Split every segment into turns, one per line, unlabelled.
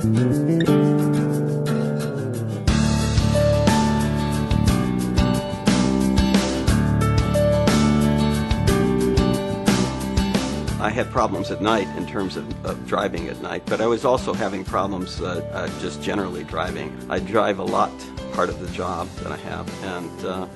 I had problems at night in terms of driving at night, but I was also having problems just generally driving. I drive a lot, part of the job that I have, and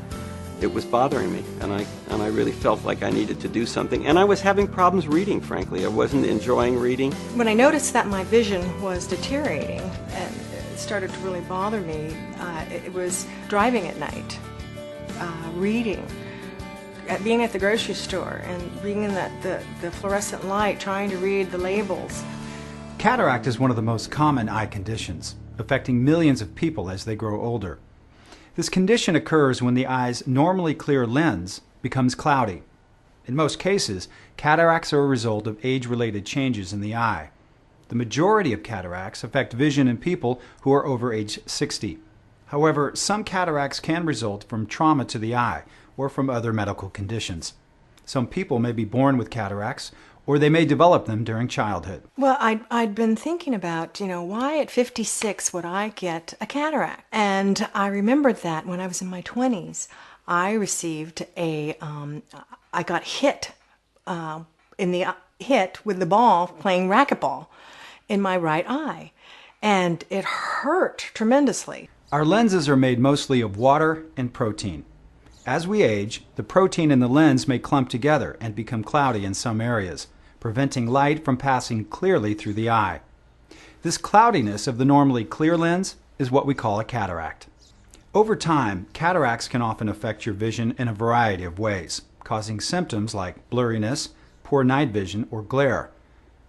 it was bothering me, and I really felt like I needed to do something. And I was having problems reading, frankly. I wasn't enjoying reading.
When I noticed that my vision was deteriorating and it started to really bother me, it was driving at night, reading, being at the grocery store and reading the fluorescent light, trying to read the labels.
Cataract is one of the most common eye conditions, affecting millions of people as they grow older. This condition occurs when the eye's normally clear lens becomes cloudy. In most cases, cataracts are a result of age-related changes in the eye. The majority of cataracts affect vision in people who are over age 60. However, some cataracts can result from trauma to the eye or from other medical conditions. Some people may be born with cataracts, or they may develop them during childhood.
Well, I'd been thinking about, why at 56 would I get a cataract? And I remembered that when I was in my 20s, I received I got hit with the ball playing racquetball in my right eye, and it hurt tremendously.
Our lenses are made mostly of water and protein. As we age, the protein in the lens may clump together and become cloudy in some areas, preventing light from passing clearly through the eye. This cloudiness of the normally clear lens is what we call a cataract. Over time, cataracts can often affect your vision in a variety of ways, causing symptoms like blurriness, poor night vision, or glare.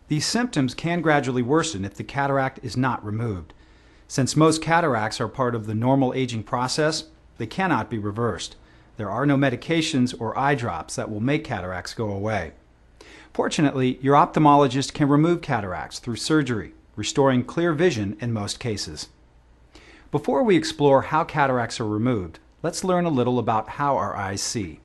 These symptoms can gradually worsen if the cataract is not removed. Since most cataracts are part of the normal aging process, they cannot be reversed. There are no medications or eye drops that will make cataracts go away. Fortunately, your ophthalmologist can remove cataracts through surgery, restoring clear vision in most cases. Before we explore how cataracts are removed, let's learn a little about how our eyes see.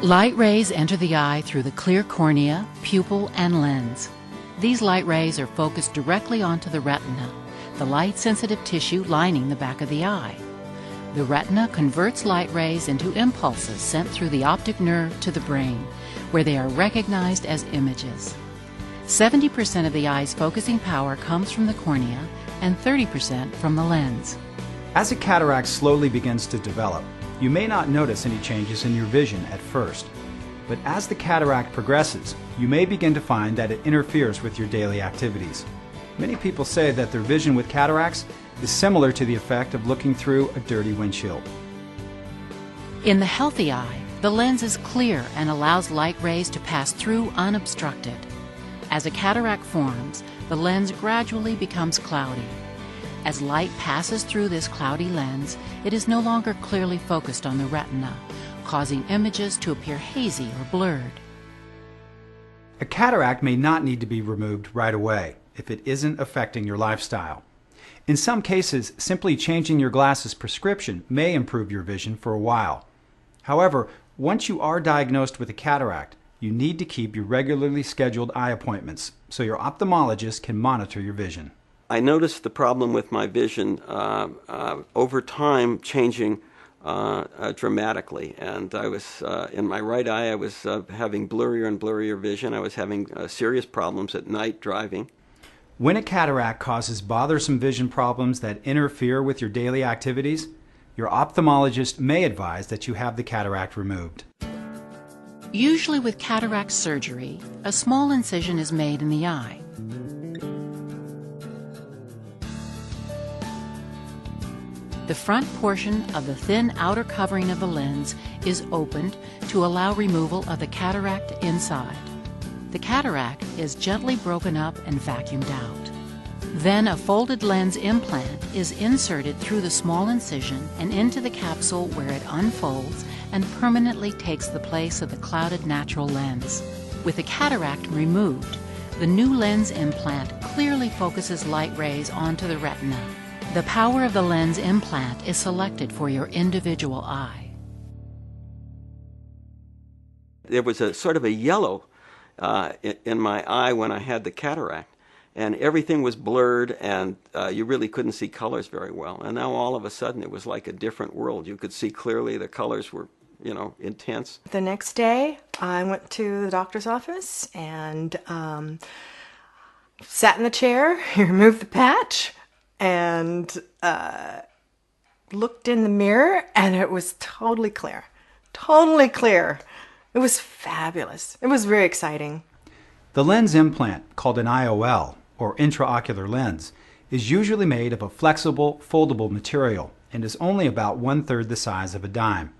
Light rays enter the eye through the clear cornea, pupil, and lens. These light rays are focused directly onto the retina, the light-sensitive tissue lining the back of the eye. The retina converts light rays into impulses sent through the optic nerve to the brain, where they are recognized as images. 70% of the eye's focusing power comes from the cornea and 30% from the lens.
As a cataract slowly begins to develop, you may not notice any changes in your vision at first. But as the cataract progresses, you may begin to find that it interferes with your daily activities. Many people say that their vision with cataracts is similar to the effect of looking through a dirty windshield.
In the healthy eye, the lens is clear and allows light rays to pass through unobstructed. As a cataract forms, the lens gradually becomes cloudy. As light passes through this cloudy lens, it is no longer clearly focused on the retina, causing images to appear hazy or blurred.
A cataract may not need to be removed right away if it isn't affecting your lifestyle. In some cases, simply changing your glasses prescription may improve your vision for a while. However, once you are diagnosed with a cataract, you need to keep your regularly scheduled eye appointments so your ophthalmologist can monitor your vision.
I noticed the problem with my vision over time changing dramatically, and I was in my right eye I was having blurrier and blurrier vision. I was having serious problems at night driving.
When a cataract causes bothersome vision problems that interfere with your daily activities, your ophthalmologist may advise that you have the cataract removed.
Usually with cataract surgery, a small incision is made in the eye. The front portion of the thin outer covering of the lens is opened to allow removal of the cataract inside. The cataract is gently broken up and vacuumed out. Then a folded lens implant is inserted through the small incision and into the capsule where it unfolds and permanently takes the place of the clouded natural lens. With the cataract removed, the new lens implant clearly focuses light rays onto the retina. The power of the lens implant is selected for your individual eye.
There was a sort of a yellow in my eye when I had the cataract. And everything was blurred, and you really couldn't see colors very well. And now all of a sudden it was like a different world. You could see clearly, the colors were, intense.
The next day, I went to the doctor's office and sat in the chair, he removed the patch, and looked in the mirror, and it was totally clear. Totally clear. It was fabulous. It was very exciting.
The lens implant, called an IOL, or intraocular lens, is usually made of a flexible, foldable material and is only about 1/3 the size of a dime.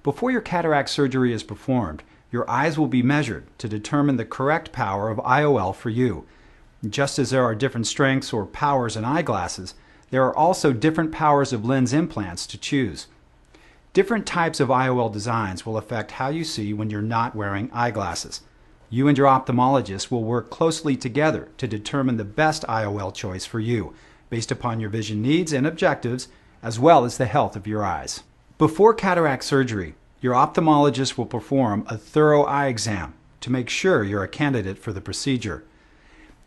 Before your cataract surgery is performed, your eyes will be measured to determine the correct power of IOL for you. Just as there are different strengths or powers in eyeglasses, there are also different powers of lens implants to choose. Different types of IOL designs will affect how you see when you're not wearing eyeglasses. You and your ophthalmologist will work closely together to determine the best IOL choice for you, based upon your vision needs and objectives, as well as the health of your eyes. Before cataract surgery, your ophthalmologist will perform a thorough eye exam to make sure you're a candidate for the procedure.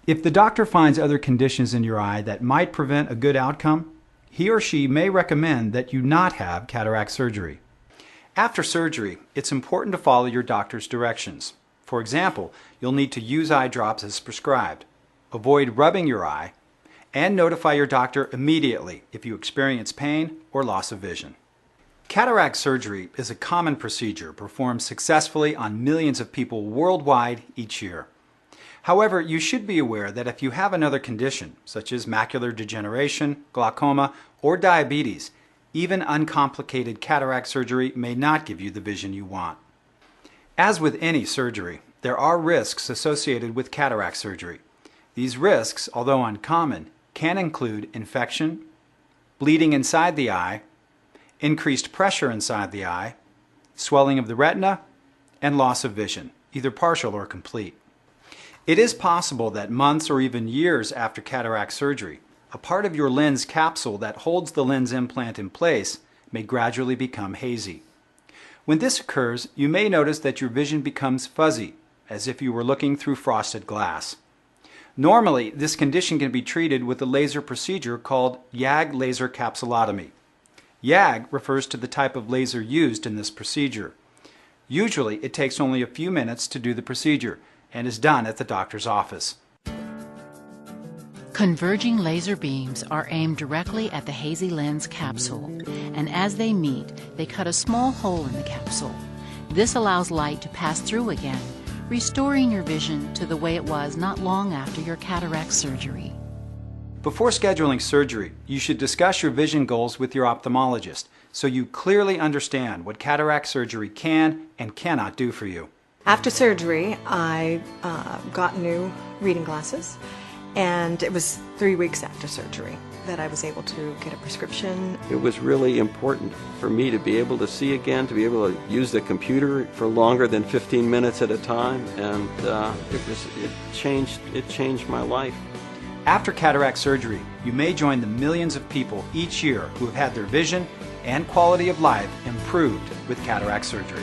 If the doctor finds other conditions in your eye that might prevent a good outcome, he or she may recommend that you not have cataract surgery. After surgery, it's important to follow your doctor's directions. For example, you'll need to use eye drops as prescribed, avoid rubbing your eye, and notify your doctor immediately if you experience pain or loss of vision. Cataract surgery is a common procedure performed successfully on millions of people worldwide each year. However, you should be aware that if you have another condition, such as macular degeneration, glaucoma, or diabetes, even uncomplicated cataract surgery may not give you the vision you want. As with any surgery, there are risks associated with cataract surgery. These risks, although uncommon, can include infection, bleeding inside the eye, increased pressure inside the eye, swelling of the retina, and loss of vision, either partial or complete. It is possible that months or even years after cataract surgery, a part of your lens capsule that holds the lens implant in place may gradually become hazy. When this occurs, you may notice that your vision becomes fuzzy, as if you were looking through frosted glass. Normally, this condition can be treated with a laser procedure called YAG laser capsulotomy. YAG refers to the type of laser used in this procedure. Usually, it takes only a few minutes to do the procedure and is done at the doctor's office.
Converging laser beams are aimed directly at the hazy lens capsule, and as they meet, they cut a small hole in the capsule. This allows light to pass through again, restoring your vision to the way it was not long after your cataract surgery.
Before scheduling surgery, you should discuss your vision goals with your ophthalmologist so you clearly understand what cataract surgery can and cannot do for you.
After surgery, I got new reading glasses, and it was 3 weeks after surgery that I was able to get a prescription.
It was really important for me to be able to see again, to be able to use the computer for longer than 15 minutes at a time, and it changed my life.
After cataract surgery, you may join the millions of people each year who have had their vision and quality of life improved with cataract surgery.